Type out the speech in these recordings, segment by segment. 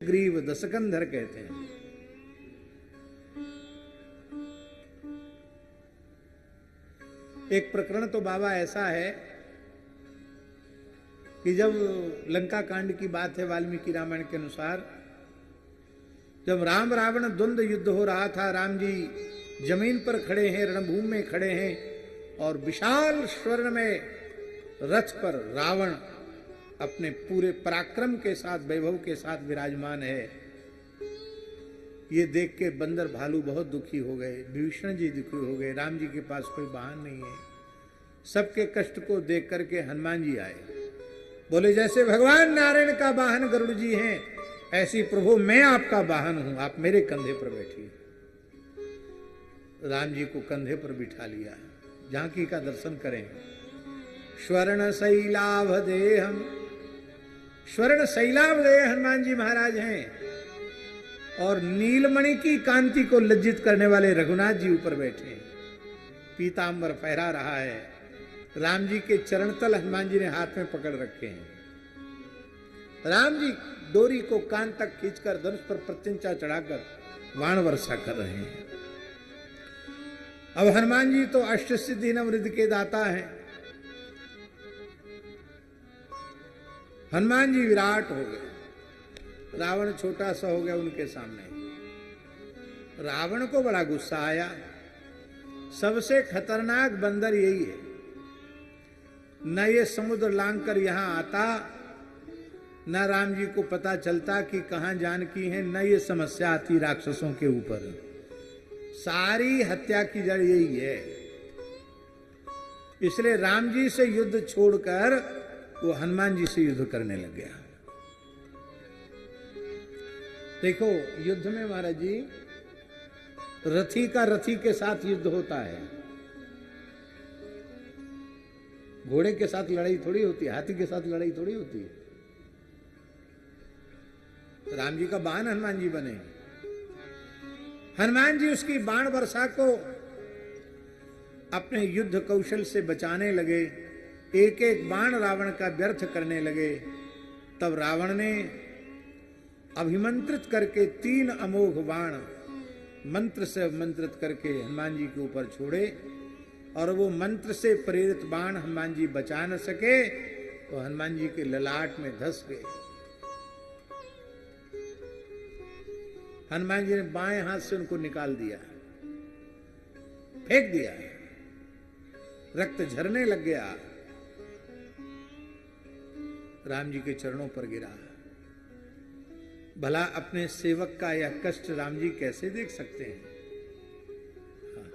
Grieve दशकंधर कहते हैं। एक प्रकरण तो बाबा ऐसा है कि जब लंका कांड की बात है वाल्मीकि रामायण के अनुसार, जब राम रावण द्वंद्व युद्ध हो रहा था, राम जी जमीन पर खड़े हैं, रणभूमि में खड़े हैं, और विशाल स्वर्ण में रथ पर रावण अपने पूरे पराक्रम के साथ, वैभव के साथ विराजमान है। ये देख के बंदर भालू बहुत दुखी हो गए, विभीषण जी दुखी हो गए, राम जी के पास कोई वाहन नहीं है। सबके कष्ट को देख करके हनुमान जी आए, बोले जैसे भगवान नारायण का वाहन गरुड़ जी हैं, ऐसी प्रभु मैं आपका वाहन हूं, आप मेरे कंधे पर बैठिए। राम जी को कंधे पर बिठा लिया, झांकी का दर्शन करें। स्वर्ण शैलाभ देहम, स्वर्ण शैलाभ देह हनुमान जी महाराज हैं, और नीलमणि की कांति को लज्जित करने वाले रघुनाथ जी ऊपर बैठे हैं। पीतांबर फहरा रहा है, राम जी के चरण तल हनुमान जी ने हाथ में पकड़ रखे हैं। राम जी डोरी को कान तक खींचकर धनुष पर प्रत्यंचा चढ़ाकर वाण वर्षा कर रहे हैं। अब हनुमान जी तो अष्ट सिद्धि नवरिद्धि के दाता हैं। हनुमान जी विराट हो गए, रावण छोटा सा हो गया उनके सामने। रावण को बड़ा गुस्सा आया। सबसे खतरनाक बंदर यही है, न ये समुद्र लांग कर यहां आता, न राम जी को पता चलता कि कहां जानकी है, न ये समस्या आती राक्षसों के ऊपर। सारी हत्या की जड़ यही है। इसलिए राम जी से युद्ध छोड़कर वो हनुमान जी से युद्ध करने लग गया। देखो युद्ध में महाराज जी, रथी का रथी के साथ युद्ध होता है, घोड़े के साथ लड़ाई थोड़ी होती है, हाथी के साथ लड़ाई थोड़ी होती है। राम जी का बाण हनुमान जी बने, हनुमान जी उसकी बाण वर्षा को अपने युद्ध कौशल से बचाने लगे, एक एक बाण रावण का व्यर्थ करने लगे। तब रावण ने अभिमंत्रित करके 3 अमोघ बाण मंत्र से मंत्रित करके हनुमान जी के ऊपर छोड़े, और वो मंत्र से प्रेरित बाण हनुमान जी बचा न सके, तो हनुमान जी के ललाट में धस गए। हनुमान जी ने बाएं हाथ से उनको निकाल दिया, फेंक दिया, रक्त झरने लग गया, राम जी के चरणों पर गिरा। भला अपने सेवक का यह कष्ट राम जी कैसे देख सकते हैं? हाँ।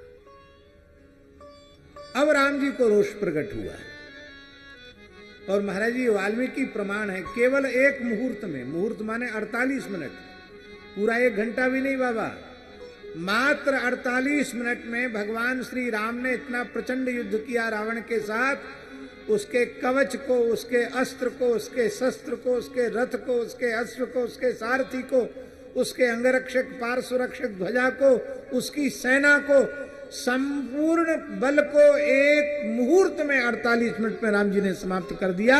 अब राम जी को रोष प्रकट हुआ, और महाराज जी वाल्मीकि प्रमाण है, केवल एक मुहूर्त में, मुहूर्त माने 48 मिनट, पूरा 1 घंटा भी नहीं बाबा, मात्र 48 मिनट में भगवान श्री राम ने इतना प्रचंड युद्ध किया रावण के साथ। उसके कवच को, उसके अस्त्र को, उसके शस्त्र को, उसके रथ को, उसके अश्व को, उसके सारथी को, उसके अंगरक्षक पार्श्वरक्षक ध्वजा को, उसकी सेना को, संपूर्ण बल को एक मुहूर्त में 48 मिनट में राम जी ने समाप्त कर दिया।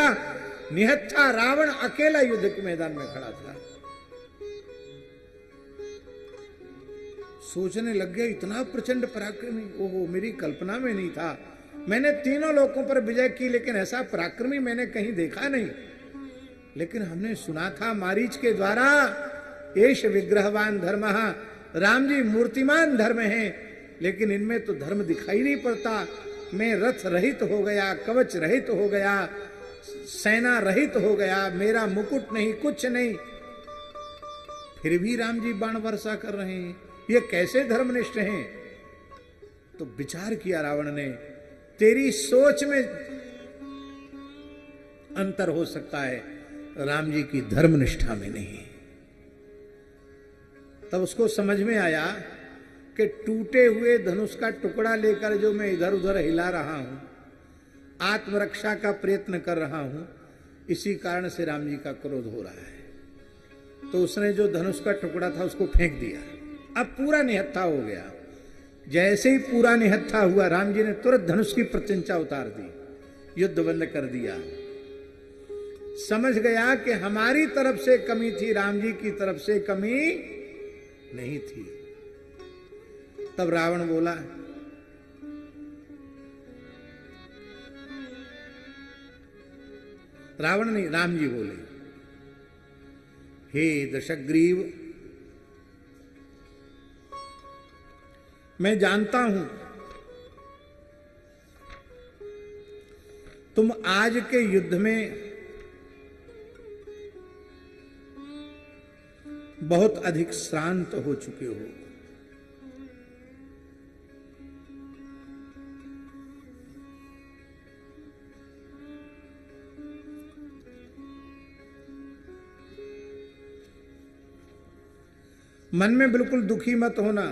निहत्था रावण अकेला युद्ध के मैदान में खड़ा था। सोचने लग गया, इतना प्रचंड पराक्रमी, ओहो मेरी कल्पना में नहीं था। मैंने तीनों लोकों पर विजय की, लेकिन ऐसा पराक्रमी मैंने कहीं देखा नहीं। लेकिन हमने सुना था मारीच के द्वारा, एष विग्रहवान धर्मः, राम जी मूर्तिमान धर्म हैं, लेकिन इनमें तो धर्म दिखाई नहीं पड़ता। मैं रथ रहित हो गया, कवच रहित हो गया, सेना रहित हो गया, मेरा मुकुट नहीं, कुछ नहीं, फिर भी राम जी बाण वर्षा कर रहे हैं, ये कैसे धर्मनिष्ठ हैं? तो विचार किया रावण ने, तेरी सोच में अंतर हो सकता है, राम जी की धर्मनिष्ठा में नहीं। तब उसको समझ में आया कि टूटे हुए धनुष का टुकड़ा लेकर जो मैं इधर उधर हिला रहा हूं, आत्मरक्षा का प्रयत्न कर रहा हूं, इसी कारण से राम जी का क्रोध हो रहा है। तो उसने जो धनुष का टुकड़ा था उसको फेंक दिया। अब पूरा निहत्था हो गया। जैसे ही पूरा निहत्था हुआ, राम जी ने तुरंत धनुष की प्रत्यंचा उतार दी, युद्ध बंद कर दिया। समझ गया कि हमारी तरफ से कमी थी, राम जी की तरफ से कमी नहीं थी। तब रावण बोला, रावण नहीं, राम जी बोले, हे दशग्रीव, मैं जानता हूं तुम आज के युद्ध में बहुत अधिक श्रांत हो चुके हो। मन में बिल्कुल दुखी मत होना।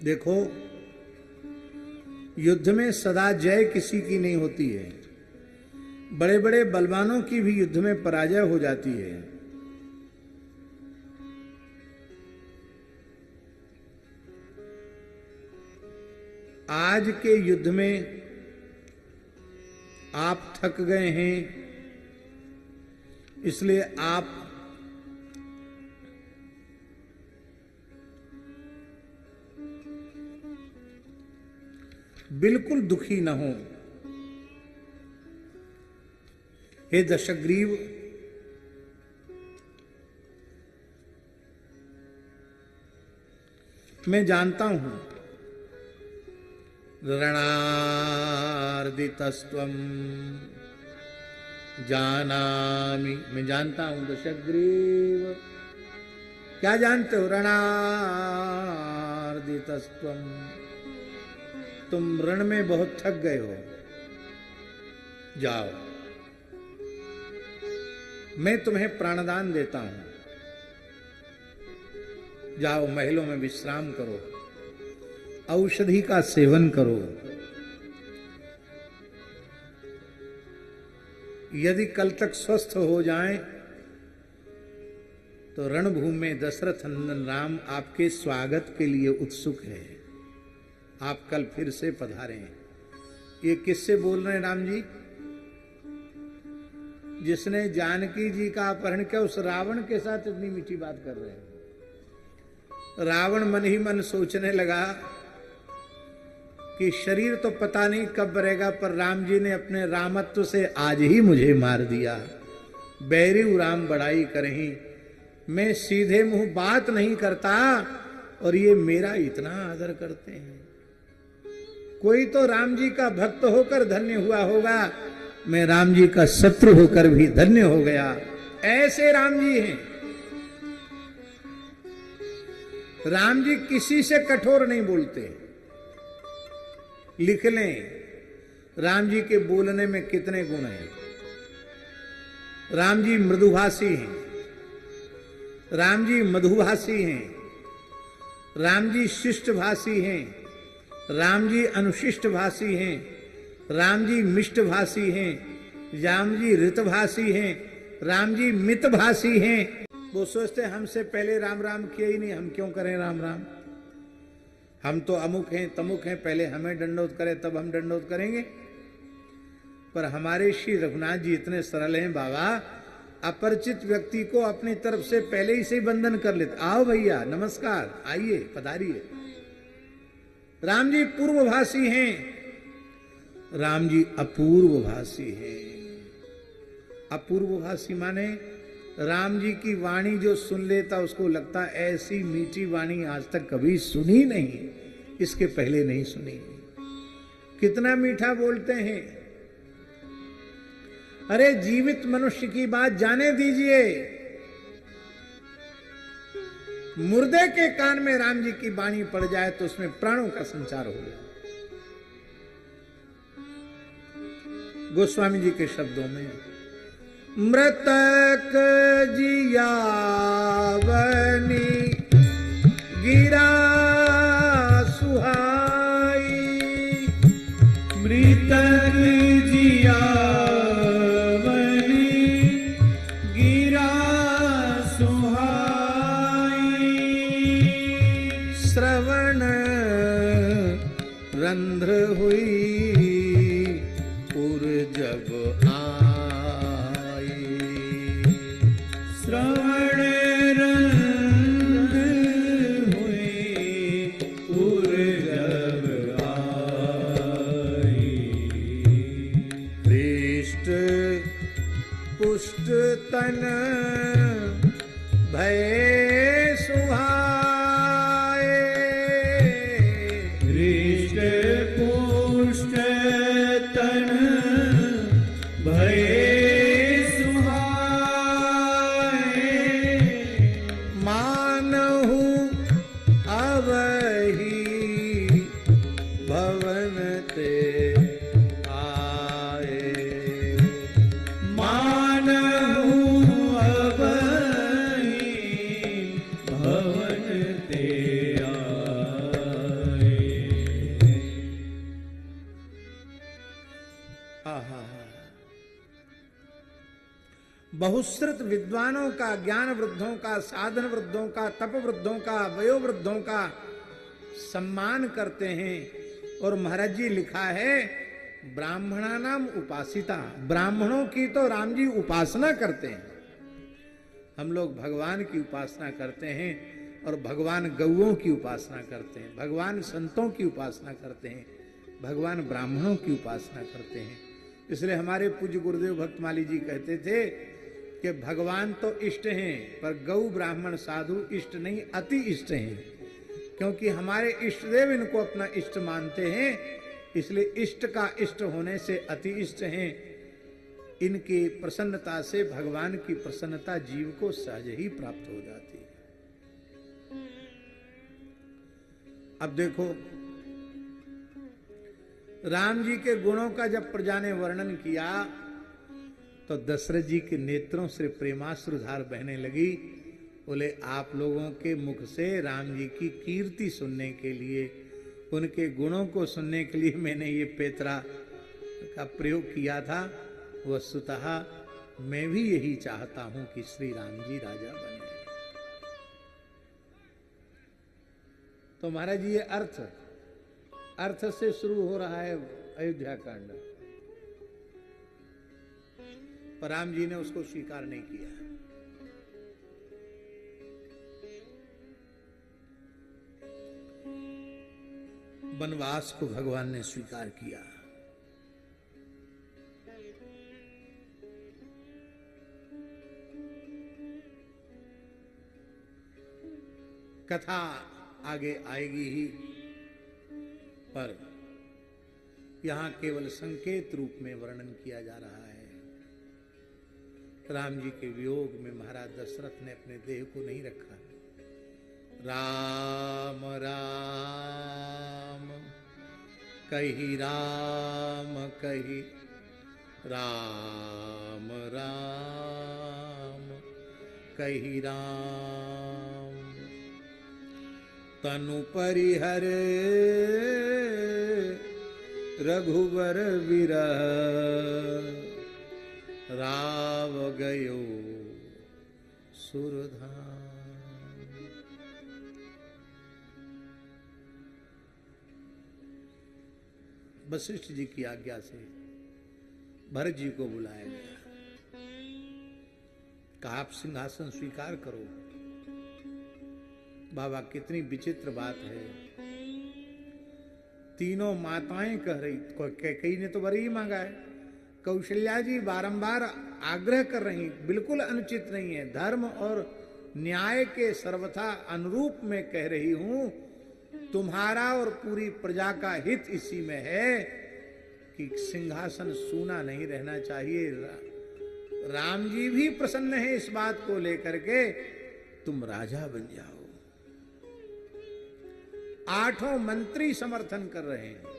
देखो, युद्ध में सदा जय किसी की नहीं होती है। बड़े बड़े बलवानों की भी युद्ध में पराजय हो जाती है। आज के युद्ध में आप थक गए हैं, इसलिए आप बिल्कुल दुखी न हो। हे दशग्रीव, मैं जानता हूं रणार्दितस्त्वं जानामि, मैं जानता हूं दशग्रीव। क्या जानते हो? रणार्दितस्त्वं, तुम रण में बहुत थक गए हो। जाओ, मैं तुम्हें प्राणदान देता हूं। जाओ, महलों में विश्राम करो, औषधि का सेवन करो। यदि कल तक स्वस्थ हो जाएं, तो रणभूमि में दशरथ नंदन राम आपके स्वागत के लिए उत्सुक है। आप कल फिर से पधारें। ये किससे बोल रहे हैं राम जी? जिसने जानकी जी का अपहरण किया, उस रावण के साथ इतनी मीठी बात कर रहे हैं। रावण मन ही मन सोचने लगा कि शरीर तो पता नहीं कब रहेगा, पर राम जी ने अपने रामत्व से आज ही मुझे मार दिया। बैरिऊ राम बड़ाई करहीं, मैं सीधे मुंह बात नहीं करता और ये मेरा इतना आदर करते हैं। कोई तो राम जी का भक्त होकर धन्य हुआ होगा, मैं राम जी का शत्रु होकर भी धन्य हो गया। ऐसे राम जी हैं। राम जी किसी से कठोर नहीं बोलते। लिख लें राम जी के बोलने में कितने गुण हैं। राम जी मृदुभाषी हैं, राम जी मधुभाषी हैं, राम जी शिष्टभाषी हैं, राम जी अनुशिष्ट भाषी हैं, राम जी मिष्ट भाषी हैं, राम जी ऋतभाषी हैं, राम जी मित भाषी हैं। वो सोचते हमसे पहले राम राम किया ही नहीं, हम क्यों करें राम राम? हम तो अमुक हैं तमुक हैं, पहले हमें दंडोत करें तब हम दंडोत करेंगे। पर हमारे श्री रघुनाथ जी इतने सरल हैं बाबा, अपरिचित व्यक्ति को अपनी तरफ से पहले ही से बंधन कर लेते। आओ भैया, नमस्कार, आइए, पधारिए। राम जी पूर्वभाषी हैं, राम जी अपूर्वभाषी हैं। अपूर्वभाषी माने राम जी की वाणी जो सुन लेता उसको लगता ऐसी मीठी वाणी आज तक कभी सुनी नहीं, इसके पहले नहीं सुनी। कितना मीठा बोलते हैं। अरे जीवित मनुष्य की बात जाने दीजिए, मुर्दे के कान में राम जी की वाणी पड़ जाए तो उसमें प्राणों का संचार हो जाए। गोस्वामी जी के शब्दों में, मृतक जियावनी गिरा सुहाई, मृतक जियावनी गिरा सुहाई, श्रवण जब आई, श्रवण रंग हुई उर जब आई, हृष्ट पुष्ट तन भय सुहाए, हृष्ट पुष्ट तन भय सुहाए, मानहु अवहि भवन ते आए, मानहु अवहि भवन ते आए। आहा। बहुश्रुत विद्वानों का, ज्ञान वृद्धों का, साधन वृद्धों का, तप वृद्धों का, वयो वृद्धों का सम्मान करते हैं। और महाराज जी लिखा है ब्राह्मणा नाम उपासिता, ब्राह्मणों की तो राम जी उपासना करते हैं। हम लोग भगवान की उपासना करते हैं और भगवान गौओं की उपासना करते हैं, भगवान संतों की उपासना करते हैं, भगवान ब्राह्मणों की उपासना करते हैं। इसलिए हमारे पूज्य गुरुदेव भक्तमाली जी कहते थे कि भगवान तो इष्ट हैं पर गौ ब्राह्मण साधु इष्ट नहीं, अति इष्ट हैं। क्योंकि हमारे इष्ट देव इनको अपना इष्ट मानते हैं, इसलिए इष्ट का इष्ट होने से अति इष्ट हैं। इनकी प्रसन्नता से भगवान की प्रसन्नता जीव को सहज ही प्राप्त हो जाती है। अब देखो राम जी के गुणों का जब प्रजा ने वर्णन किया तो दशरथ जी के नेत्रों से प्रेमाश्रुधार बहने लगी। बोले आप लोगों के मुख से राम जी की कीर्ति सुनने के लिए, उनके गुणों को सुनने के लिए मैंने ये पेतरा का प्रयोग किया था। वस्तुतः मैं भी यही चाहता हूं कि श्री राम जी राजा बने। तो महाराज जी ये अर्थ से शुरू हो रहा है अयोध्या कांड, पर राम जी ने उसको स्वीकार नहीं किया। वनवास को भगवान ने स्वीकार किया। कथा आगे आएगी ही, पर यहां केवल संकेत रूप में वर्णन किया जा रहा है। राम जी के वियोग में महाराज दशरथ ने अपने देह को नहीं रखा। राम राम कही राम कही, राम राम कही राम, तनु परिहर रघुवर विरह, राव गयो सुरधाम। वशिष्ठ जी की आज्ञा से भरत जी को बुलाया गया। कहा आप सिंहासन स्वीकार करो। बाबा कितनी विचित्र बात है। तीनों माताएं कह रही, कैकेयी ने तो वर ही मांगा है, कौशल्या जी बारंबार आग्रह कर रही, बिल्कुल अनुचित नहीं है, धर्म और न्याय के सर्वथा अनुरूप में कह रही हूं, तुम्हारा और पूरी प्रजा का हित इसी में है कि सिंहासन सूना नहीं रहना चाहिए। राम जी भी प्रसन्न है इस बात को लेकर के, तुम राजा बन जाओ। आठों मंत्री समर्थन कर रहे हैं।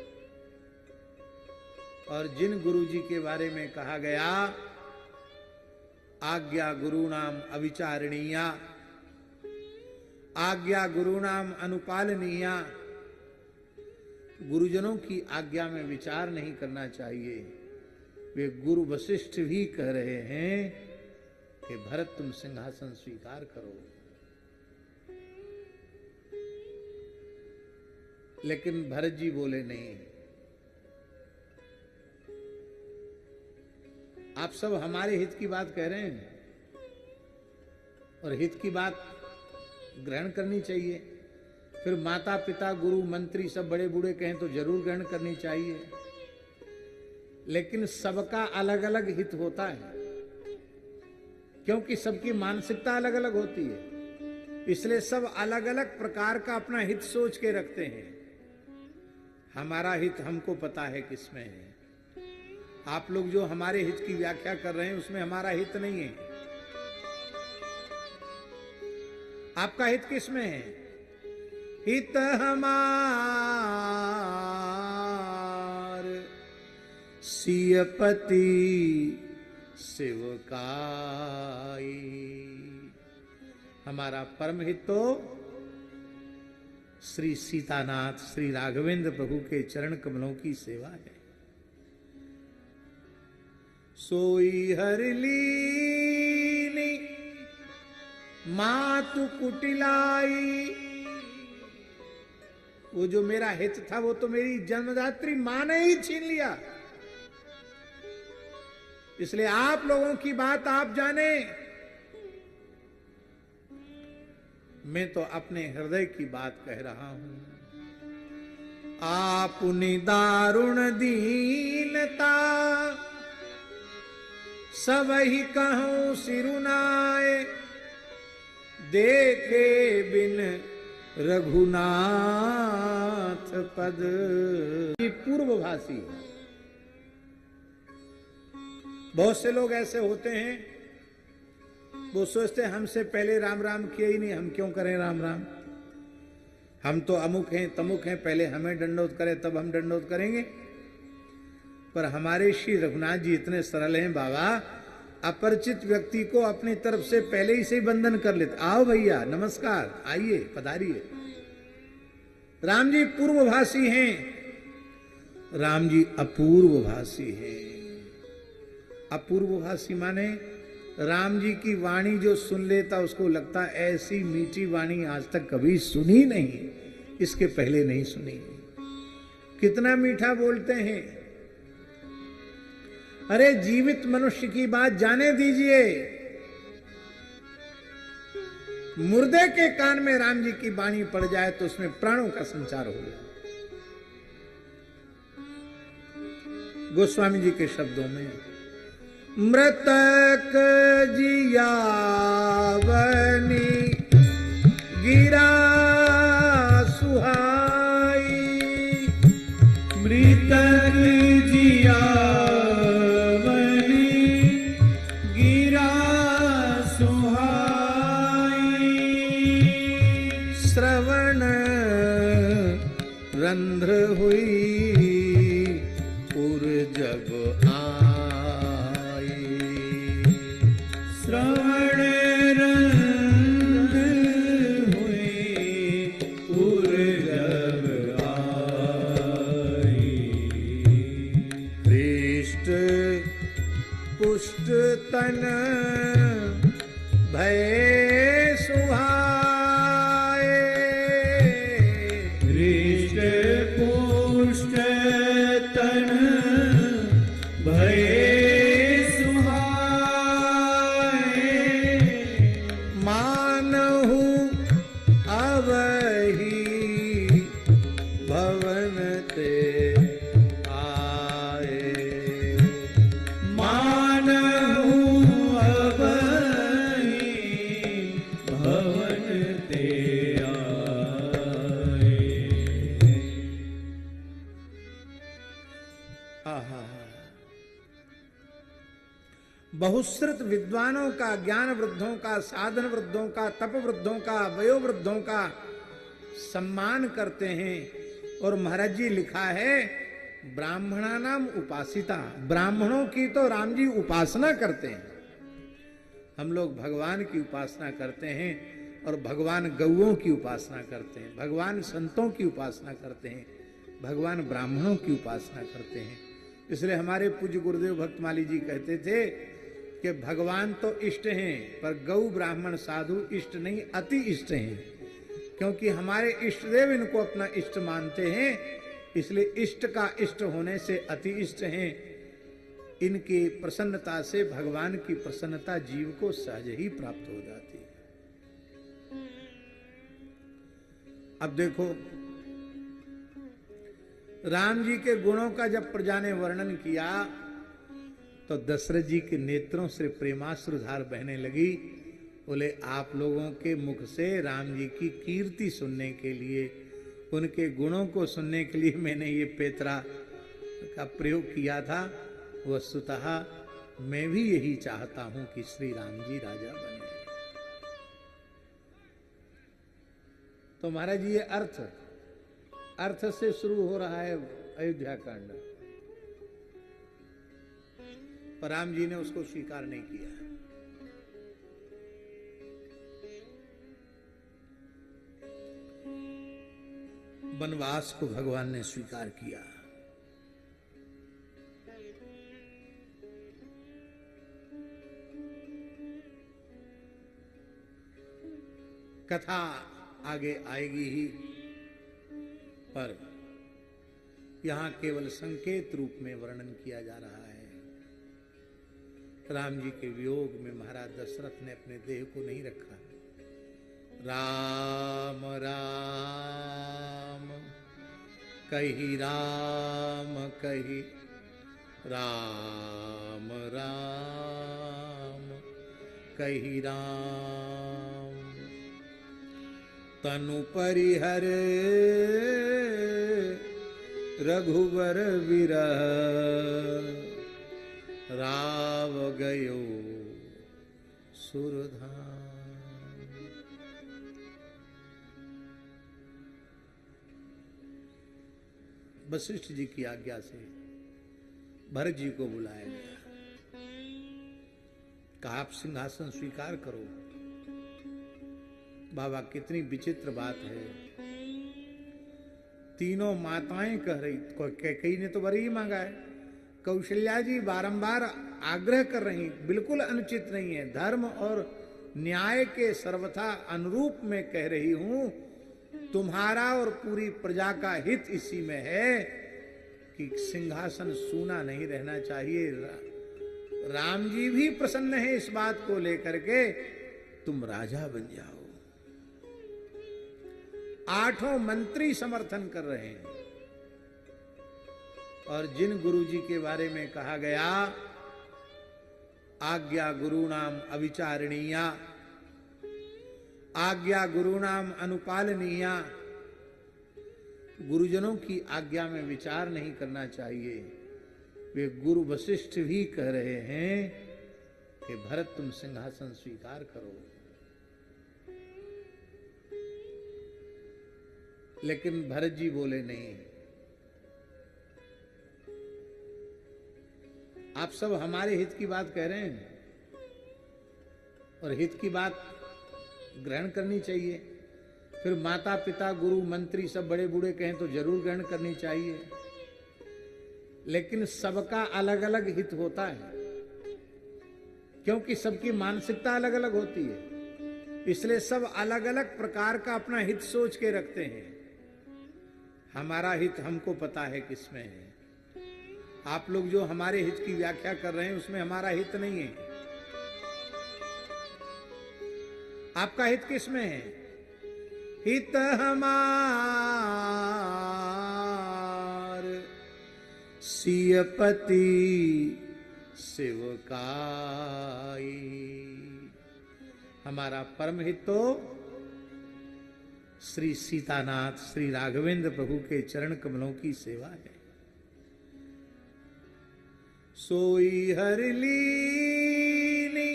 और जिन गुरु जी के बारे में कहा गया आज्ञा गुरुणाम अविचारणीया, आज्ञा गुरुणाम अनुपालनीया, गुरुजनों की आज्ञा में विचार नहीं करना चाहिए, वे गुरु वशिष्ठ भी कह रहे हैं कि भरत तुम सिंहासन स्वीकार करो। लेकिन भरत जी बोले नहीं, आप सब हमारे हित की बात कह रहे हैं और हित की बात ग्रहण करनी चाहिए। फिर माता पिता गुरु मंत्री सब बड़े बूढ़े कहें तो जरूर ग्रहण करनी चाहिए, लेकिन सबका अलग अलग हित होता है, क्योंकि सबकी मानसिकता अलग अलग होती है, इसलिए सब अलग अलग प्रकार का अपना हित सोच के रखते हैं। हमारा हित हमको पता है किसमें है। आप लोग जो हमारे हित की व्याख्या कर रहे हैं उसमें हमारा हित नहीं है। आपका हित किसमें है? हित हमार सियपति शिवकाई। हमारा परम हित तो श्री सीतानाथ श्री राघवेंद्र प्रभु के चरण कमलों की सेवा है। सोई हर लीनी मातु कुटिलाई। वो जो मेरा हित था वो तो मेरी जन्मदात्री मां ने ही छीन लिया। इसलिए आप लोगों की बात आप जाने, मैं तो अपने हृदय की बात कह रहा हूं। आपनी दारुण दीनता सब ही कहूं सिरुनाए। देखे बिन रघुनाथ पद। ये पूर्वभाषी। बहुत से लोग ऐसे होते हैं, वो सोचते हमसे पहले राम राम किया ही नहीं, हम क्यों करें राम राम। हम तो अमुक हैं तमुक हैं, पहले हमें दंडोत करें तब हम दंडोत करेंगे। पर हमारे श्री रघुनाथ जी इतने सरल हैं बाबा, अपरिचित व्यक्ति को अपनी तरफ से पहले ही से बंधन कर लेते। आओ भैया नमस्कार, आइए पधारिए। राम जी पूर्वभाषी हैं, राम जी अपूर्वभाषी हैं। अपूर्वभाषी माने राम जी की वाणी जो सुन लेता उसको लगता ऐसी मीठी वाणी आज तक कभी सुनी नहीं, इसके पहले नहीं सुनी। कितना मीठा बोलते हैं। अरे जीवित मनुष्य की बात जाने दीजिए, मुर्दे के कान में राम जी की वाणी पड़ जाए तो उसमें प्राणों का संचार हो जाए। गोस्वामी जी के शब्दों में, मृतक जियावनी गिरा सुहाई। मृतक जियावनी गिरा सुहाई। श्रवण रंध्र हुई उर जब आई। श्रवण रंध्र हुई उर जब आई। हृष्ट पुष्ट तन भय सुहाए। हृष्ट पुष्ट तन भय सुहाए। मानहु अवहि भवन ते आए। मानहु अवहि भवन ते आए। आहा। बहुश्रुत विद्वानों का, ज्ञान वृद्धों का, साधन वृद्धों का, तप वृद्धों का, वयो वृद्धों का सम्मान करते हैं। और महाराज जी लिखा है, ब्राह्मणा नाम उपासिता। ब्राह्मणों की तो राम जी उपासना करते हैं। हम लोग भगवान की उपासना करते हैं और भगवान गौओं की उपासना करते हैं, भगवान संतों की उपासना करते हैं, भगवान ब्राह्मणों की उपासना करते हैं। इसलिए हमारे पूज्य गुरुदेव भक्तमाली जी कहते थे कि भगवान तो इष्ट हैं पर गौ ब्राह्मण साधु इष्ट नहीं, अति इष्ट हैं। क्योंकि हमारे इष्ट देव इनको अपना इष्ट मानते हैं, इसलिए इष्ट का इष्ट होने से अति इष्ट हैं। इनकी प्रसन्नता से भगवान की प्रसन्नता जीव को सहज ही प्राप्त हो जाती है। अब देखो, राम जी के गुणों का जब प्रजा ने वर्णन किया तो दशरथ जी के नेत्रों से प्रेमाश्रुधार बहने लगी। बोले, आप लोगों के मुख से राम जी की कीर्ति सुनने के लिए, उनके गुणों को सुनने के लिए मैंने ये पेतरा का प्रयोग किया था। वस्तुतः मैं भी यही चाहता हूं कि श्री राम जी राजा बने। तो महाराज ये अर्थ से शुरू हो रहा है अयोध्या कांड, पर राम जी ने उसको स्वीकार नहीं किया। वनवास को भगवान ने स्वीकार किया। कथा आगे आएगी ही, पर यहां केवल संकेत रूप में वर्णन किया जा रहा है। राम जी के वियोग में महाराज दशरथ ने अपने देह को नहीं रखा। राम राम कही राम कही, राम राम कही राम, तनु परिहर रघुवर विरह, राव गयो सुरधाम। वशिष्ठ जी की आज्ञा से भरत जी को बुलाया गया। कहा, आप सिंहासन स्वीकार करो। बाबा, कितनी विचित्र बात है। तीनों माताएं कह रही, कैकेयी ने तो वर ही मांगा है, कौशल्या जी बारंबार आग्रह कर रही, बिल्कुल अनुचित नहीं है, धर्म और न्याय के सर्वथा अनुरूप में कह रही हूं, तुम्हारा और पूरी प्रजा का हित इसी में है कि सिंहासन सूना नहीं रहना चाहिए। राम जी भी प्रसन्न है इस बात को लेकर के, तुम राजा बन जाओ। 8 मंत्री समर्थन कर रहे हैं। और जिन गुरु जी के बारे में कहा गया, आज्ञा गुरुणाम अविचारणीया, आज्ञा गुरुणाम अनुपालनीया, गुरुजनों की आज्ञा में विचार नहीं करना चाहिए। वे गुरु वशिष्ठ भी कह रहे हैं कि भरत तुम सिंहासन स्वीकार करो। लेकिन भरत जी बोले नहीं, आप सब हमारे हित की बात कह रहे हैं और हित की बात ग्रहण करनी चाहिए। फिर माता पिता गुरु मंत्री सब बड़े बूढ़े कहें तो जरूर ग्रहण करनी चाहिए, लेकिन सबका अलग अलग हित होता है, क्योंकि सबकी मानसिकता अलग अलग होती है। इसलिए सब अलग अलग प्रकार का अपना हित सोच के रखते हैं। हमारा हित हमको पता है किसमें है। आप लोग जो हमारे हित की व्याख्या कर रहे हैं उसमें हमारा हित नहीं है। आपका हित किसमें है? हित हमार सियपति शिवकाई। हमारा परम हित तो श्री सीतानाथ श्री राघवेंद्र प्रभु के चरण कमलों की सेवा है। सोई हर लीनी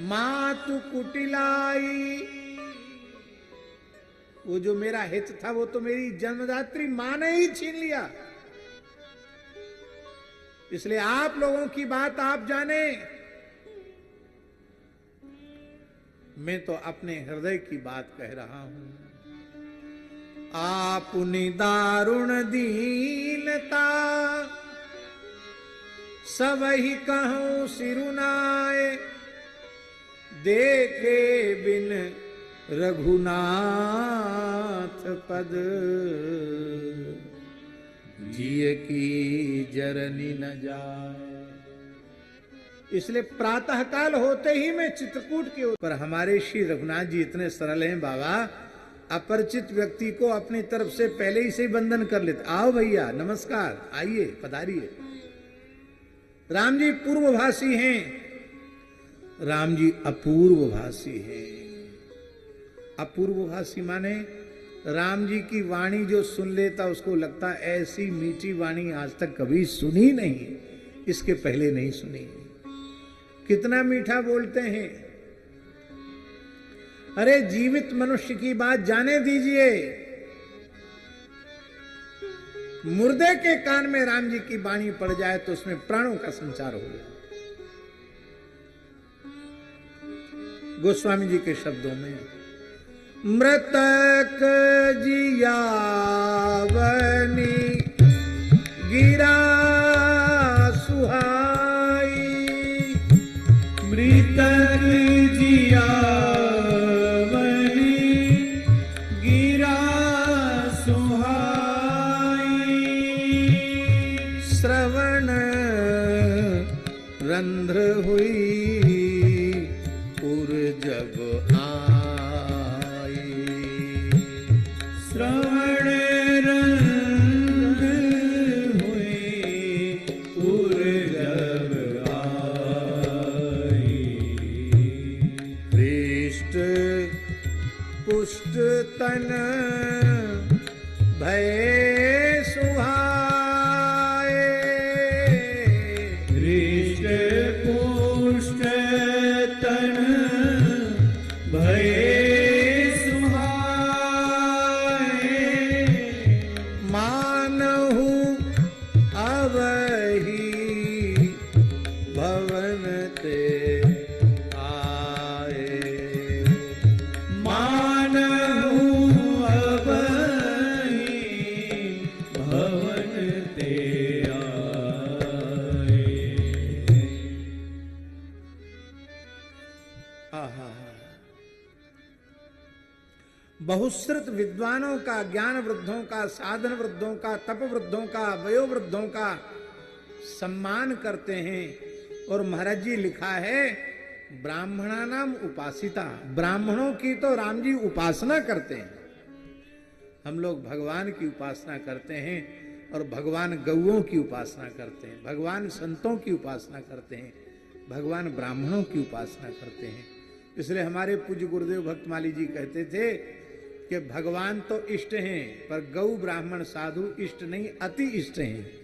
मातु कुटिलाई। वो जो मेरा हित था वो तो मेरी जन्मदात्री मां ने ही छीन लिया। इसलिए आप लोगों की बात आप जाने, मैं तो अपने हृदय की बात कह रहा हूं। आपनी दारुण दीनता सब ही कहूं सिरुनाए। देखे बिन रघुनाथ पद जिय की जरनी न जाए। इसलिए प्रातः काल होते ही मैं चित्रकूट के ऊपर, हमारे श्री रघुनाथ जी इतने सरल हैं बाबा, अपरिचित व्यक्ति को अपनी तरफ से पहले ही से वंदन कर लेते। आओ भैया नमस्कार, आइए पधारिए। राम जी पूर्वभाषी हैं, राम जी अपूर्वभाषी हैं। अपूर्वभाषी माने राम जी की वाणी जो सुन लेता उसको लगता ऐसी मीठी वाणी आज तक कभी सुनी नहीं, इसके पहले नहीं सुनी। कितना मीठा बोलते हैं। अरे जीवित मनुष्य की बात जाने दीजिए, मुर्दे के कान में राम जी की वाणी पड़ जाए तो उसमें प्राणों का संचार हो गया। गोस्वामी जी के शब्दों में, मृतक जियावनी गिरा सुहाई, मृतक जियावनी गिरा सुहाई, श्रवण रंध्र हुई पुर जब आई, श्रवण रंध्र हुई पुर जब आई, पृष्ठ पुष्ट तन भय सुहाए, हृष्ट पुष्ट तन भय सुहाए, मानहु अवहि भवन ते आए, मानहु अवहि भवन ते आए। आहा। बहुश्रुत विद्वानों का, ज्ञान वृद्धों का, साधन वृद्धों का, तप वृद्धों का, वयो वृद्धों का सम्मान करते हैं। और महाराज जी लिखा है, ब्राह्मणा नाम उपासिता, ब्राह्मणों की तो राम जी उपासना करते हैं। हम लोग भगवान की उपासना करते हैं और भगवान गौओं की उपासना करते हैं, भगवान संतों की उपासना करते हैं, भगवान ब्राह्मणों की उपासना करते हैं। इसलिए हमारे पूज्य गुरुदेव भक्तमाली जी कहते थे कि भगवान तो इष्ट हैं पर गौ ब्राह्मण साधु इष्ट नहीं, अति इष्ट हैं।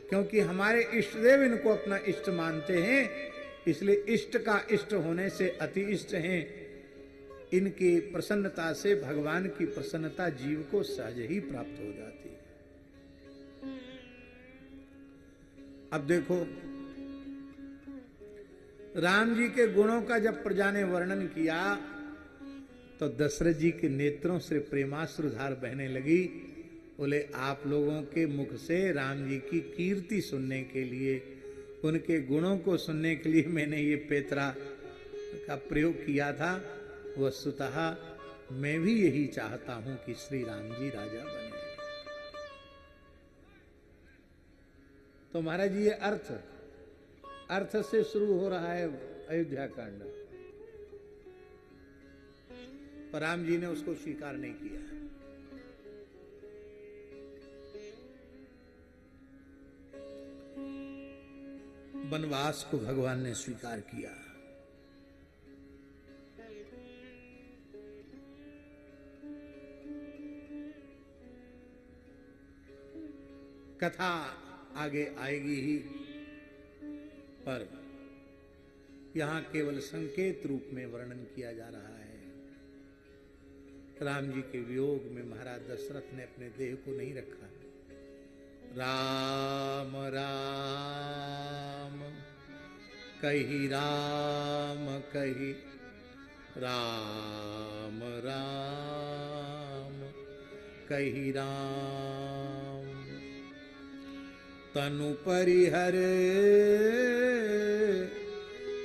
क्योंकि हमारे इष्ट देव इनको अपना इष्ट मानते हैं, इसलिए इष्ट का इष्ट होने से अति इष्ट हैं। इनकी प्रसन्नता से भगवान की प्रसन्नता जीव को सहज ही प्राप्त हो जाती है। अब देखो, राम जी के गुणों का जब प्रजा ने वर्णन किया तो दशरथ जी के नेत्रों से प्रेमाश्रुधार बहने लगी। बोले, आप लोगों के मुख से राम जी की कीर्ति सुनने के लिए, उनके गुणों को सुनने के लिए मैंने ये पेतरा का प्रयोग किया था। वस्तुतः मैं भी यही चाहता हूं कि श्री राम जी राजा बने। तो महाराज जी, ये अर्थ से शुरू हो रहा है अयोध्या कांड, पर राम जी ने उसको स्वीकार नहीं किया। वनवास को भगवान ने स्वीकार किया। कथा आगे आएगी ही, पर यहां केवल संकेत रूप में वर्णन किया जा रहा है। राम जी के वियोग में महाराज दशरथ ने अपने देह को नहीं रखा। राम राम कही राम कही, राम राम कही राम, तनु परिहर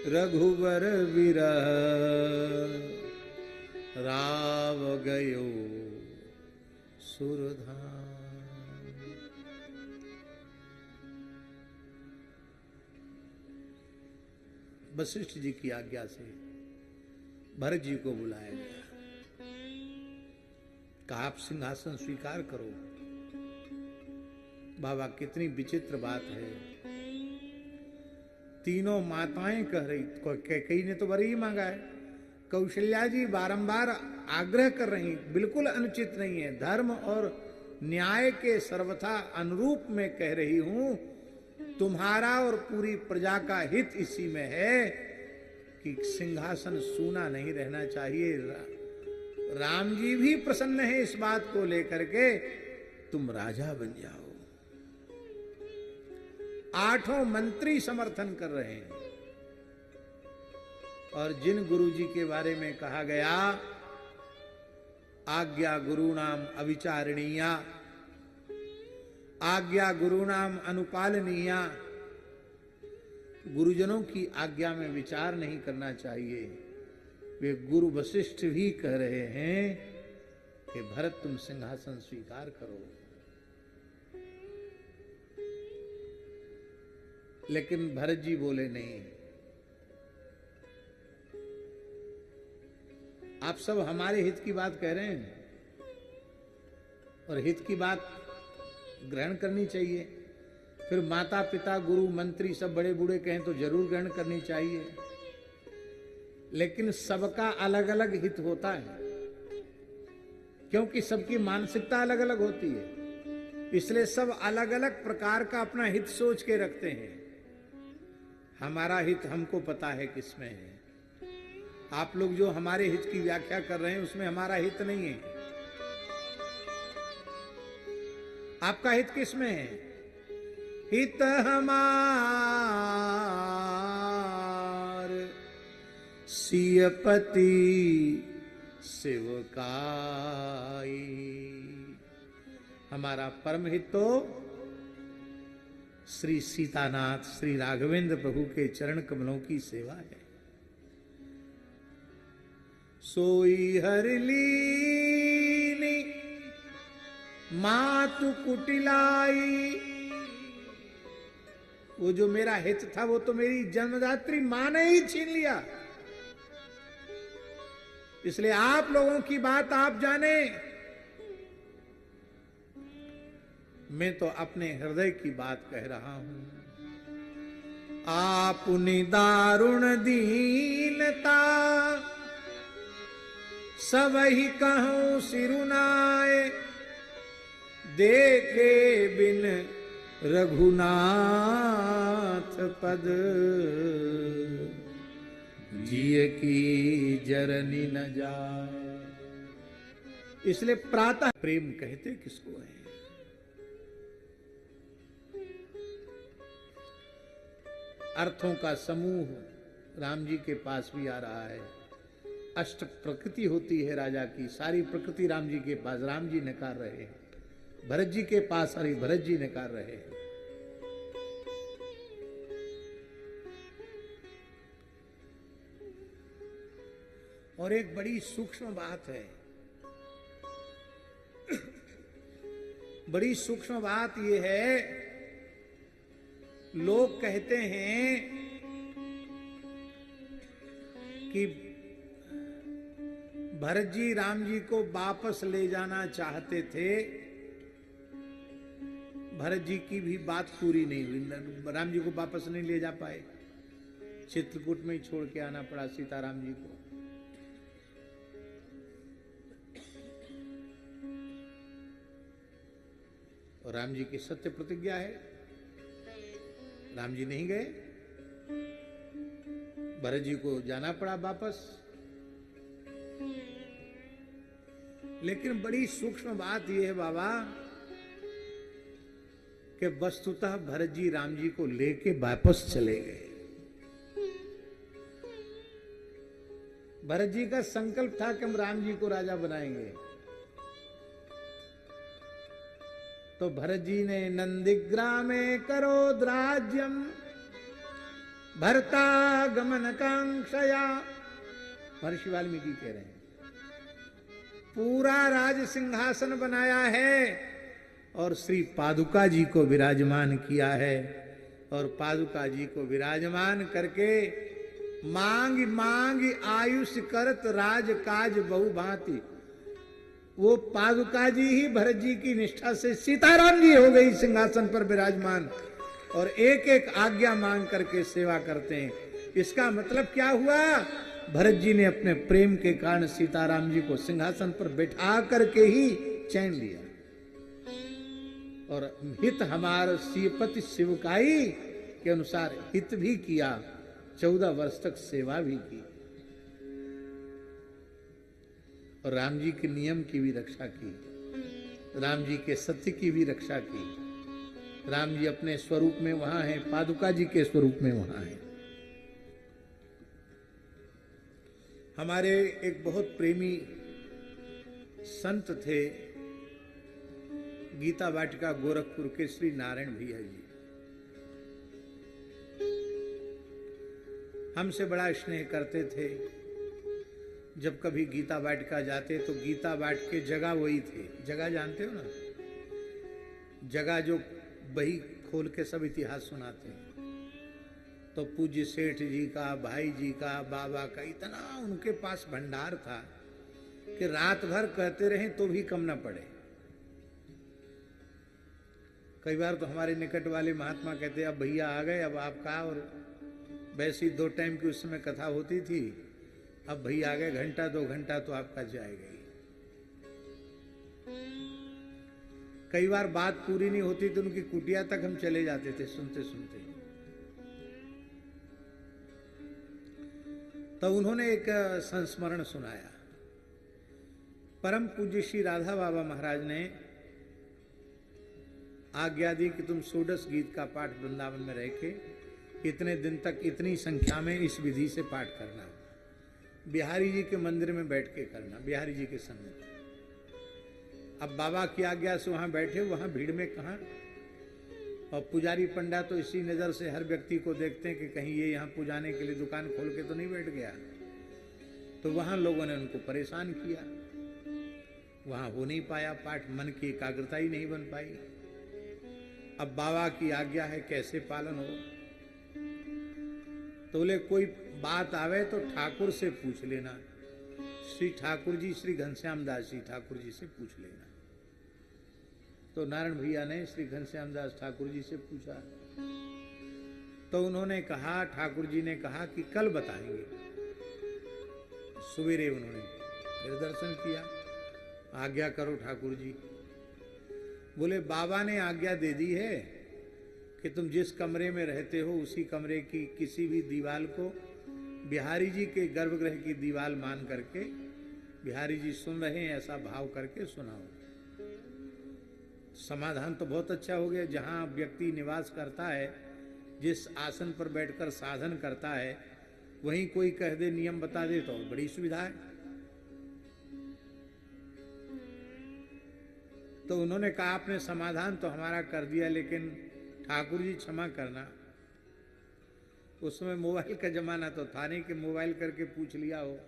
रघुवर विरह, राव गयो सुरधाम। वशिष्ठ जी की आज्ञा से भरत जी को बुलाया गया। कहा आप सिंहासन स्वीकार करो। बाबा कितनी विचित्र बात है। तीनों माताएं कह रही, कैकेयी ने तो वर ही मांगा है, कौशल्या जी बारंबार आग्रह कर रही, बिल्कुल अनुचित नहीं है, धर्म और न्याय के सर्वथा अनुरूप में कह रही हूं, तुम्हारा और पूरी प्रजा का हित इसी में है कि सिंहासन सूना नहीं रहना चाहिए। राम जी भी प्रसन्न है इस बात को लेकर के, तुम राजा बन जाओ। 8 मंत्री समर्थन कर रहे हैं। और जिन गुरु जी के बारे में कहा गया, आज्ञा गुरुणाम अविचारणीया, आज्ञा गुरुणाम अनुपालनीया, गुरुजनों की आज्ञा में विचार नहीं करना चाहिए। वे गुरु वशिष्ठ भी कह रहे हैं कि भरत तुम सिंहासन स्वीकार करो। लेकिन भरत जी बोले नहीं, आप सब हमारे हित की बात कह रहे हैं और हित की बात ग्रहण करनी चाहिए। फिर माता पिता गुरु मंत्री सब बड़े बूढ़े कहें तो जरूर ग्रहण करनी चाहिए, लेकिन सबका अलग अलग हित होता है, क्योंकि सबकी मानसिकता अलग अलग होती है। इसलिए सब अलग अलग प्रकार का अपना हित सोच के रखते हैं। हमारा हित हमको पता है किसमें है। आप लोग जो हमारे हित की व्याख्या कर रहे हैं उसमें हमारा हित नहीं है। आपका हित किसमें है? हित हमार सियपति शिवकाई। हमारा परम हित तो श्री सीतानाथ श्री राघवेंद्र प्रभु के चरण कमलों की सेवा है। सोई हरलीनी मातु कुटिलाई। वो जो मेरा हित था वो तो मेरी जन्मदात्री मां ने ही छीन लिया। इसलिए आप लोगों की बात आप जाने, मैं तो अपने हृदय की बात कह रहा हूं। आपने दारुण दीनता सब ही कहूं सिरुनाए, देखे बिन रघुनाथ पद, जिय की जरनी न जाए। इसलिए प्रातः प्रेम कहते किसको है? अर्थों का समूह राम जी के पास भी आ रहा है। अष्ट प्रकृति होती है राजा की, सारी प्रकृति राम जी के पास, राम जी नकार रहे हैं। भरत जी के पास अरे भरत जी नकार रहे हैं। और एक बड़ी सूक्ष्म बात है, बड़ी सूक्ष्म बात यह है, लोग कहते हैं कि भरत जी राम जी को वापस ले जाना चाहते थे। भरत जी की भी बात पूरी नहीं हुई, राम जी को वापस नहीं ले जा पाए, चित्रकूट में ही छोड़ के आना पड़ा सीताराम जी को। और राम जी की सत्य प्रतिज्ञा है, राम जी नहीं गए, भरत जी को जाना पड़ा वापस। लेकिन बड़ी सूक्ष्म बात यह है बाबा कि वस्तुतः भरत जी राम जी को लेके वापस चले गए। भरत जी का संकल्प था कि हम राम जी को राजा बनाएंगे, तो भरत जी ने नंदिग्रामे करो द्राज्यम भरता गमन कांक्षया, महर्षि वाल्मीकि कह रहे हैं, पूरा राज सिंहासन बनाया है और श्री पादुका जी को विराजमान किया है। और पादुका जी को विराजमान करके मांग मांग आयुष करत राज काज बहु भांति। वो पादुका जी ही भरत जी की निष्ठा से सीताराम जी हो गई सिंहासन पर विराजमान, और एक एक आज्ञा मांग करके सेवा करते हैं। इसका मतलब क्या हुआ? भरत जी ने अपने प्रेम के कारण सीताराम जी को सिंहासन पर बैठा करके ही चैन लिया, और हित हमार सीपति शिवकाई के अनुसार हित भी किया, 14 वर्ष तक सेवा भी की, और राम जी के नियम की भी रक्षा की, राम जी के सत्य की भी रक्षा की। राम जी अपने स्वरूप में वहां हैं, पादुका जी के स्वरूप में वहां हैं। हमारे एक बहुत प्रेमी संत थे गीता वाटिका गोरखपुर के श्री नारायण भैया जी। हमसे बड़ा स्नेह करते थे। जब कभी गीता वाटिका जाते तो गीता वाट के जगह वही थे। जगह जानते हो ना, जगह जो बही खोल के सब इतिहास सुनाते हैं। तो पूज्य सेठ जी का, भाई जी का, बाबा का इतना उनके पास भंडार था कि रात भर कहते रहे तो भी कम ना पड़े। कई बार तो हमारे निकट वाले महात्मा कहते अब भैया आ गए, अब आपका, और वैसी 2 टाइम की उस समय कथा होती थी, अब भैया आ गए, घंटा 2 घंटा तो आपका जाएगा ही। कई बार बात पूरी नहीं होती तो उनकी कुटिया तक हम चले जाते थे सुनते सुनते। तो उन्होंने एक संस्मरण सुनाया। परम पूज्य श्री राधा बाबा महाराज ने आज्ञा दी कि तुम 16 गीत का पाठ वृंदावन में रह के इतने दिन तक इतनी संख्या में इस विधि से पाठ करना, बिहारी जी के मंदिर में बैठ के करना, बिहारी जी के संग। अब बाबा की आज्ञा से वहां बैठे, वहां भीड़ में कहां, और पुजारी पंडा तो इसी नजर से हर व्यक्ति को देखते हैं कि कहीं ये यहाँ पुजाने के लिए दुकान खोल के तो नहीं बैठ गया। तो वहां लोगों ने उनको परेशान किया, वहां हो नहीं पाया पाठ, मन की एकाग्रता ही नहीं बन पाई। अब बाबा की आज्ञा है, कैसे पालन हो? तो बोले कोई बात आवे तो ठाकुर से पूछ लेना, श्री ठाकुर जी, श्री घनश्याम दास जी ठाकुर जी से पूछ लेना। तो नारायण भैया ने श्री घनश्याम दास ठाकुर जी से पूछा, तो उन्होंने कहा, ठाकुर जी ने कहा कि कल बताएंगे। सवेरे उन्होंने फिर दर्शन किया, आज्ञा करो ठाकुर जी। बोले बाबा ने आज्ञा दे दी है कि तुम जिस कमरे में रहते हो उसी कमरे की किसी भी दीवार को बिहारी जी के गर्भगृह की दीवार मान करके, बिहारी जी सुन रहे हैं ऐसा भाव करके सुनाओ। समाधान तो बहुत अच्छा हो गया। जहां व्यक्ति निवास करता है, जिस आसन पर बैठकर साधन करता है, वहीं कोई कह दे, नियम बता दे तो बड़ी सुविधा है। तो उन्होंने कहा आपने समाधान तो हमारा कर दिया, लेकिन ठाकुर जी क्षमा करना, उसमें मोबाइल का जमाना तो था नहीं कि मोबाइल करके पूछ लिया हो।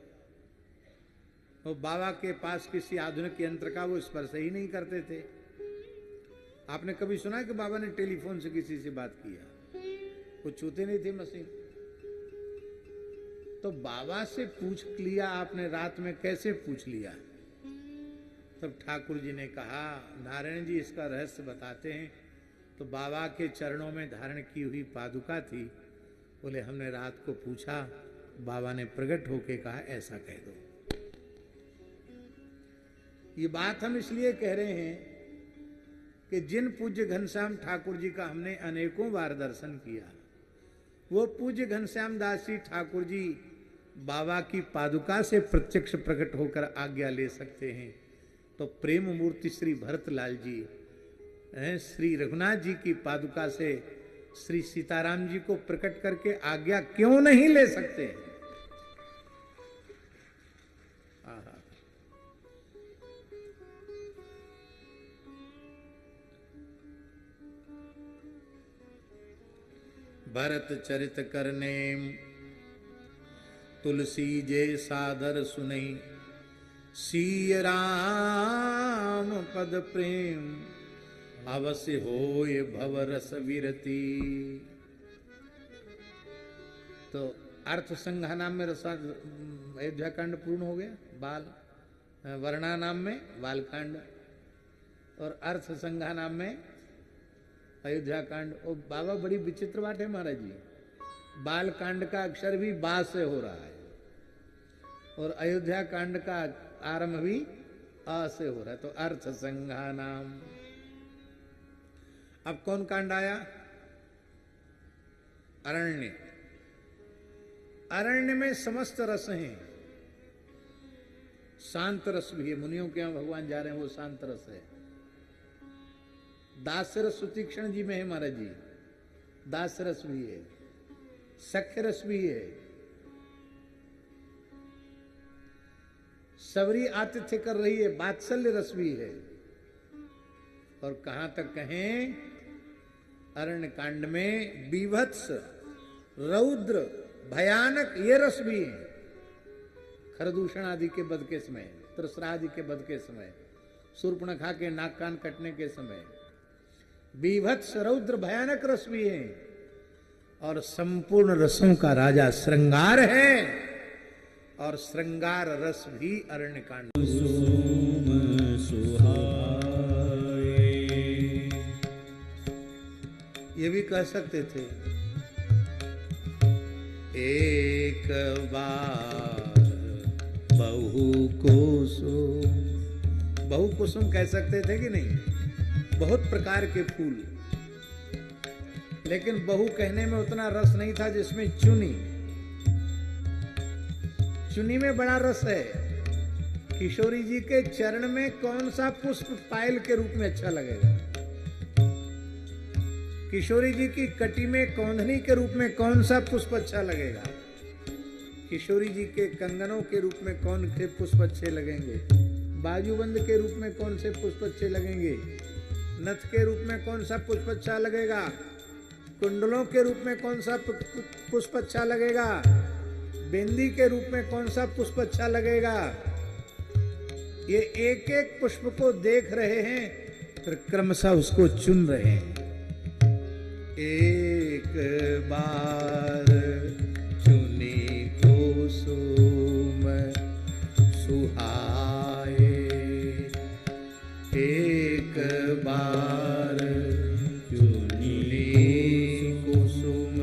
वो बाबा के पास किसी आधुनिक यंत्र का वो स्पर्श ही नहीं करते थे। आपने कभी सुना कि बाबा ने टेलीफोन से किसी से बात किया? वो छूते नहीं थे मशीन। तो बाबा से पूछ लिया आपने, रात में कैसे पूछ लिया? तब ठाकुर जी ने कहा, नारायण जी इसका रहस्य बताते हैं। तो बाबा के चरणों में धारण की हुई पादुका थी। बोले हमने रात को पूछा, बाबा ने प्रकट होके कहा ऐसा कह दो। ये बात हम इसलिए कह रहे हैं कि जिन पूज्य घनश्याम ठाकुर जी का हमने अनेकों बार दर्शन किया, वो पूज्य घनश्याम दास जी ठाकुर जी बाबा की पादुका से प्रत्यक्ष प्रकट होकर आज्ञा ले सकते हैं। तो प्रेम मूर्ति श्री भरतलाल जी श्री रघुनाथ जी की पादुका से श्री सीताराम जी को प्रकट करके आज्ञा क्यों नहीं ले सकते? भरत चरित करने तुलसी जे सादर सुनई, सीय राम पद प्रेम अवश्य होय भव रस विरति। तो अर्थ संघा नाम में अयोध्या कांड पूर्ण हो गया, बाल वर्णा नाम में बालकांड, और अर्थ संघा नाम में अयोध्या कांड। और बाबा बड़ी विचित्र बात है महाराज जी, बाल कांड का अक्षर भी बा से हो रहा है और अयोध्या कांड का आरंभ भी अ से हो रहा है, तो अर्थ संघा नाम। अब कौन कांड आया? अरण्य। अरण्य में समस्त रस हैं, शांत रस भी है, मुनियों के यहां भगवान जा रहे हैं वो शांत रस है। दास रस सुतीक्षण जी में है महाराज जी, दास रस भी है, सख्य रस भी है, सबरी आतिथ्य कर रही है, वात्सल्य रस भी है। और कहां तक कहें, अरण्य कांड में बीभत्स रौद्र भयानक ये रस भी है। खरदूषण आदि के वध के समय, त्रसरा आदि के वध के समय, शूर्पणखा के नाक कान कटने के समय बीभत्स रौद्र भयानक रस भी है। और संपूर्ण रसों का राजा श्रृंगार है, और श्रृंगार रस भी अरण्य कांड। ये भी कह सकते थे, एक बार बहु कुसुम, बहु कुसुम कह सकते थे कि नहीं, बहुत प्रकार के फूल, लेकिन बहु कहने में उतना रस नहीं था जिसमें चुनी। चुनी में बड़ा रस है। किशोरी जी के चरण में कौन सा पुष्प पायल के रूप में अच्छा लगेगा? किशोरी जी की कटी में कौंधनी के रूप में कौन सा पुष्प अच्छा लगेगा? किशोरी जी के कंगनों के रूप में कौन से पुष्प अच्छे लगेंगे? बाजूबंद के रूप में कौन से पुष्प अच्छे लगेंगे? नथ के रूप में कौन सा पुष्प अच्छा लगेगा? कुंडलों के रूप में कौन सा पुष्प अच्छा लगेगा? बिंदी के रूप में कौन सा पुष्प अच्छा लगेगा? ये एक एक पुष्प को देख रहे हैं, फिर क्रमशः उसको चुन रहे हैं। एक बार चुनी कुसुम सुहाए, एक बार चुनी कुसुम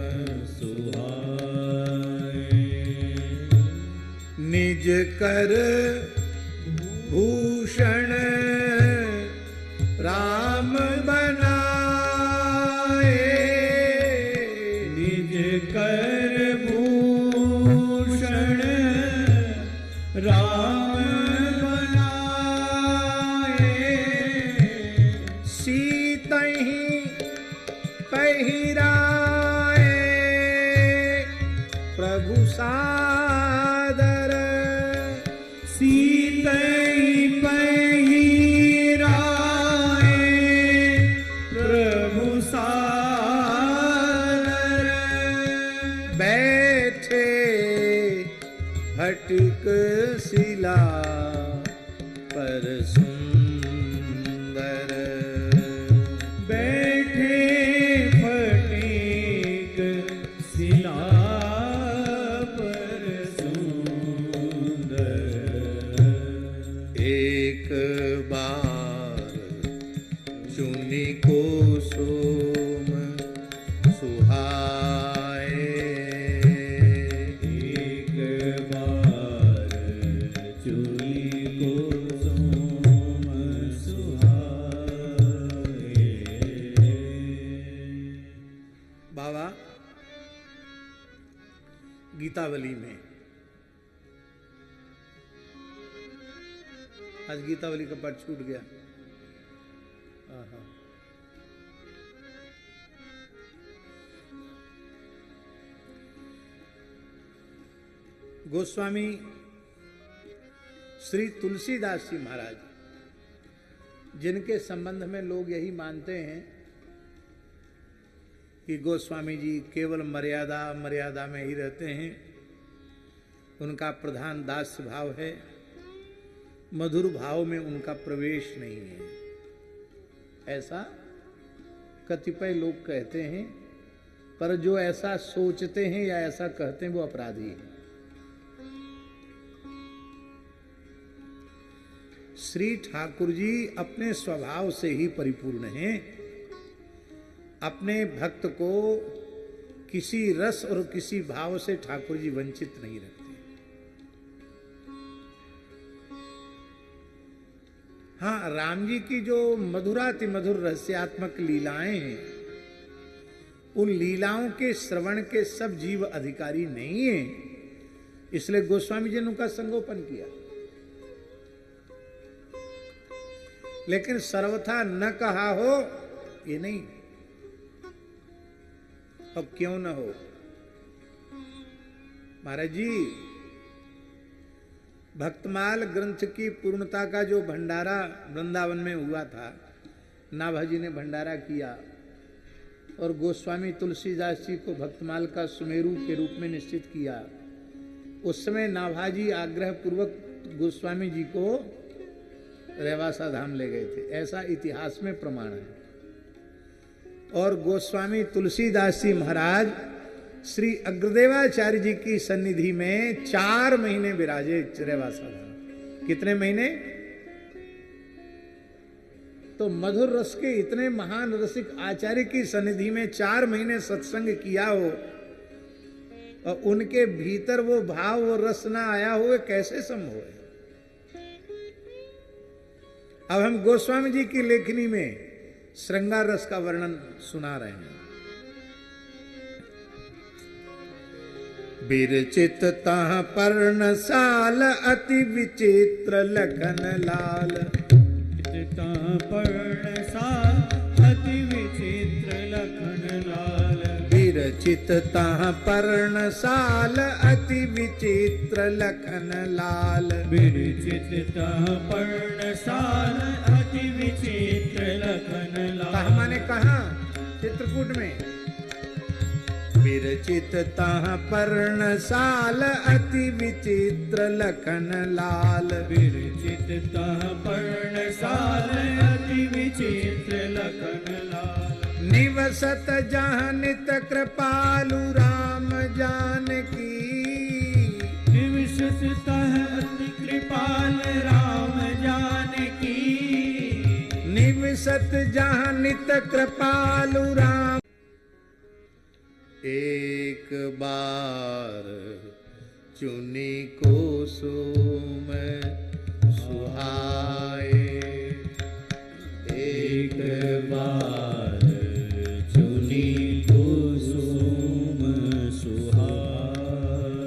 सुहाए, निज कर भूषण राम बनाए, निज कर भूषण राम बनाए, सीतहि पहिराए प्रभु सादर, सीतहि पहिराए प्रभु सादर, बैठे हटिक शिला पर सुंदर, बैठे फटिक शिला पर सुंदर, एक बार चुनी कुसुम सुहाए, एक बार चुनी कुसुम सुहाए। बाबा गीतावली में, आज गीतावली का पाठ छूट गया। आहा। गोस्वामी श्री तुलसीदास जी महाराज, जिनके संबंध में लोग यही मानते हैं कि गोस्वामी जी केवल मर्यादा में ही रहते हैं, उनका प्रधान दास्य भाव है, मधुर भाव में उनका प्रवेश नहीं है, ऐसा कतिपय लोग कहते हैं। पर जो ऐसा सोचते हैं या ऐसा कहते हैं वो अपराधी है। श्री ठाकुर जी अपने स्वभाव से ही परिपूर्ण हैं। अपने भक्त को किसी रस और किसी भाव से ठाकुर जी वंचित नहीं रखते। हाँ, राम जी की जो मधुराति मधुर रहस्यात्मक लीलाएं हैं, उन लीलाओं के श्रवण के सब जीव अधिकारी नहीं है, इसलिए गोस्वामी जी ने उनका संगोपन किया। लेकिन सर्वथा न कहा हो ये नहीं। अब क्यों न हो महाराज जी, भक्तमाल ग्रंथ की पूर्णता का जो भंडारा वृंदावन में हुआ था, नाभाजी ने भंडारा किया और गोस्वामी तुलसीदास जी को भक्तमाल का सुमेरु के रूप में निश्चित किया। उस समय नाभाजी आग्रह पूर्वक गोस्वामी जी को रेवासा धाम ले गए थे, ऐसा इतिहास में प्रमाण है। और गोस्वामी तुलसीदास जी महाराज श्री अग्रदेवाचार्य जी की सन्निधि में 4 महीने विराजे रेवासा धाम। कितने महीने? तो मधुर रस के इतने महान रसिक आचार्य की सन्निधि में 4 महीने सत्संग किया हो और उनके भीतर वो भाव वो रस ना आया हो, कैसे संभव है? अब हम गोस्वामी जी की लेखनी में श्रृंगार रस का वर्णन सुना रहे हैं। बिरचित तह पर्णसाल अति विचित्र लखन लाल। पर्णसाल अति विचित्र लखन लाल। बिरचित तह पर्णसाल अति विचित्र लखन लाल। बिरचित तह पर्णसाल अति विचित्र लखन लाल। तह माने कहा? चित्रकूट में। बिरचित तह पर्णसाल अति विचित्र लखन लाल। बिरचित तह पर्णसाल अति विचित्र लखन लाल। निवसत जहाँ नित कृपालु राम जानकी। निवसत तह अति कृपाल राम जानकी। निवसत जहाँ नित कृपालु राम। एक बार चुनी को सुम सुहाए। एक बार चुनी को सुम सुहाए।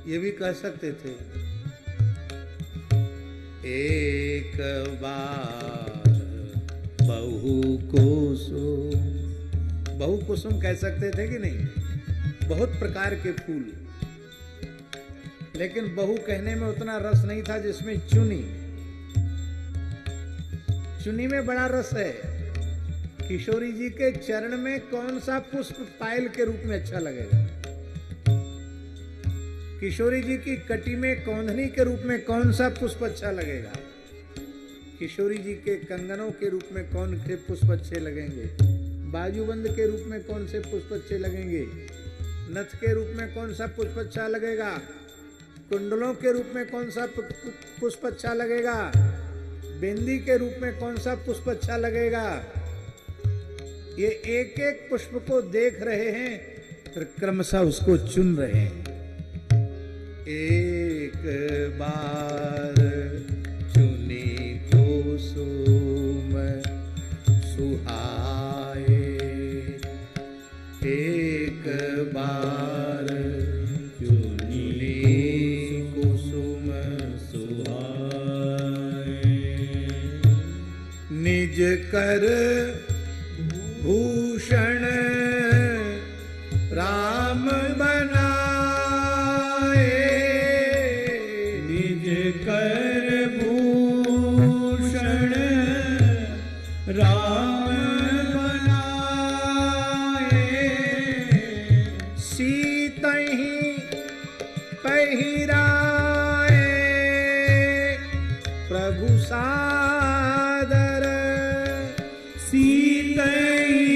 ये भी कह सकते थे एक बार बहु कुसुम। बहु कुसुम कह सकते थे कि नहीं? बहुत प्रकार के फूल, लेकिन बहु कहने में उतना रस नहीं था जिसमें चुनी। चुनी में बड़ा रस है। किशोरी जी के चरण में कौन सा पुष्प पायल के रूप में अच्छा लगेगा? किशोरी जी की कटी में कौंधनी के रूप में कौन सा पुष्प अच्छा लगेगा? किशोरी जी के कंगनों के रूप में कौन से पुष्प अच्छे लगेंगे? बाजूबंद के रूप में कौन से पुष्प अच्छे लगेंगे? नथ के रूप में कौन सा पुष्प अच्छा लगेगा? कुंडलों के रूप में कौन सा पुष्प अच्छा लगेगा? बिंदी के रूप में कौन सा पुष्प अच्छा लगेगा? ये एक एक पुष्प को देख रहे हैं, फिर क्रमशः उसको चुन रहे हैं। एक बार चुनी कुसुम सुहाए। एक बार चुनी कुसुम सुहाए। निज कर भूषण राम बनाए। निज कर भूषण राम बनाए। सीतहि पहिराए प्रभु सादर। सीतहि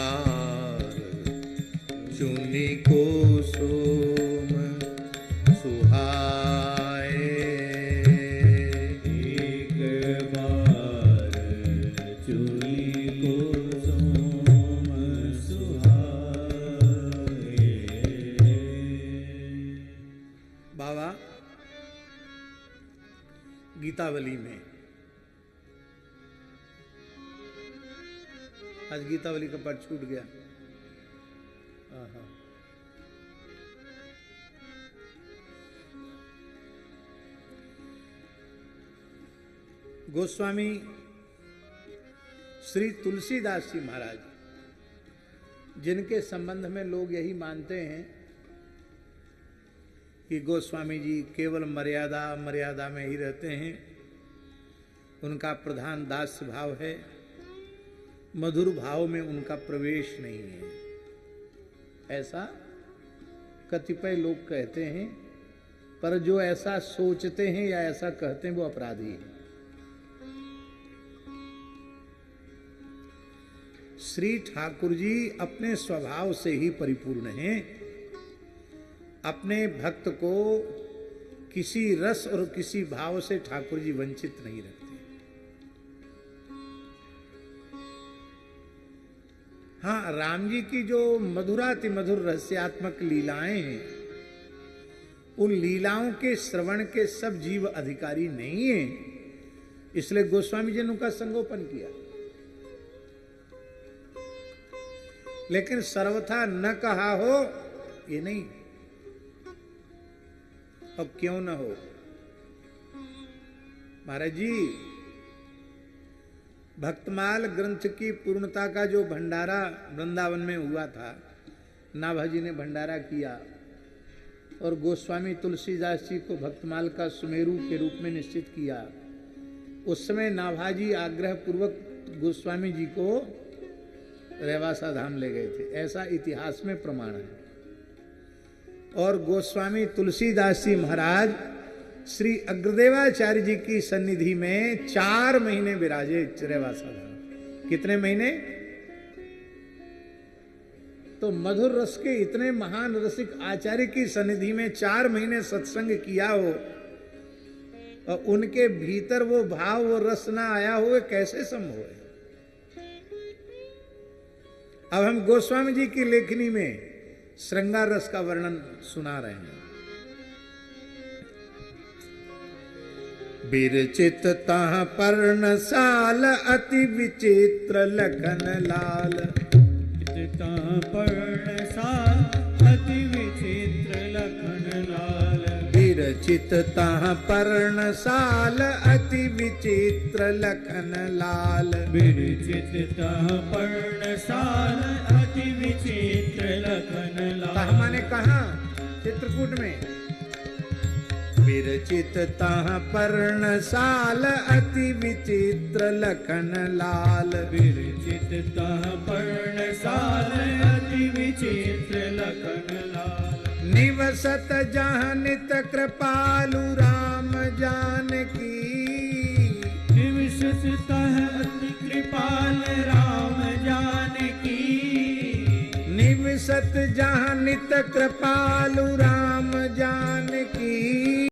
बार चुनी को सोम सुहाए। एक बार चुनी को सोम सुहाए। बाबा गीतावली में, आज गीतावली का पाठ छूट गया। आहा। गोस्वामी श्री तुलसीदास जी महाराज, जिनके संबंध में लोग यही मानते हैं कि गोस्वामी जी केवल मर्यादा में ही रहते हैं, उनका प्रधान दास्य भाव है, मधुर भाव में उनका प्रवेश नहीं है, ऐसा कतिपय लोग कहते हैं। पर जो ऐसा सोचते हैं या ऐसा कहते हैं वो अपराधी है। श्री ठाकुर जी अपने स्वभाव से ही परिपूर्ण हैं, अपने भक्त को किसी रस और किसी भाव से ठाकुर जी वंचित नहीं रखते। हाँ, राम जी की जो मधुराति मधुर रहस्यात्मक लीलाएं हैं, उन लीलाओं के श्रवण के सब जीव अधिकारी नहीं हैं, इसलिए गोस्वामी जी ने उनका संगोपन किया। लेकिन सर्वथा न कहा हो ये नहीं। अब क्यों न हो महाराज जी, भक्तमाल ग्रंथ की पूर्णता का जो भंडारा वृंदावन में हुआ था, नाभाजी ने भंडारा किया और गोस्वामी तुलसीदास जी को भक्तमाल का सुमेरु के रूप में निश्चित किया। उस समय नाभाजी आग्रह पूर्वक गोस्वामी जी को रेवासा धाम ले गए थे, ऐसा इतिहास में प्रमाण है। और गोस्वामी तुलसीदास जी महाराज श्री अग्रदेवाचार्य जी की सन्निधि में 4 महीने विराजे रेवासा धाम। कितने महीने? तो मधुर रस के इतने महान रसिक आचार्य की सन्निधि में 4 महीने सत्संग किया हो और उनके भीतर वो भाव वो रस ना आया हो, कैसे संभव है? अब हम गोस्वामी जी की लेखनी में श्रृंगार रस का वर्णन सुना रहे हैं। बिरचित तह पर्णसाल अति विचित्र लखन लाल। पर्णसाल अति विचित्र लखन लाल। बिरचित तह पर्णसाल अति विचित्र लखन लाल। बिरचित तह पर्णसाल अति विचित्र लखन लाल। तह माने कहाँ? चित्रकूट में। बिरचित तह पर्णसाल अति विचित्र लखन लाल। बिरचित तह पर्णसाल अति विचित्र लखन लाल। निवसत जहाँ नित कृपालु राम जानकी। निवसत तह अति कृपाल राम जानकी। निवसत जहाँ नित कृपालु राम जानकी।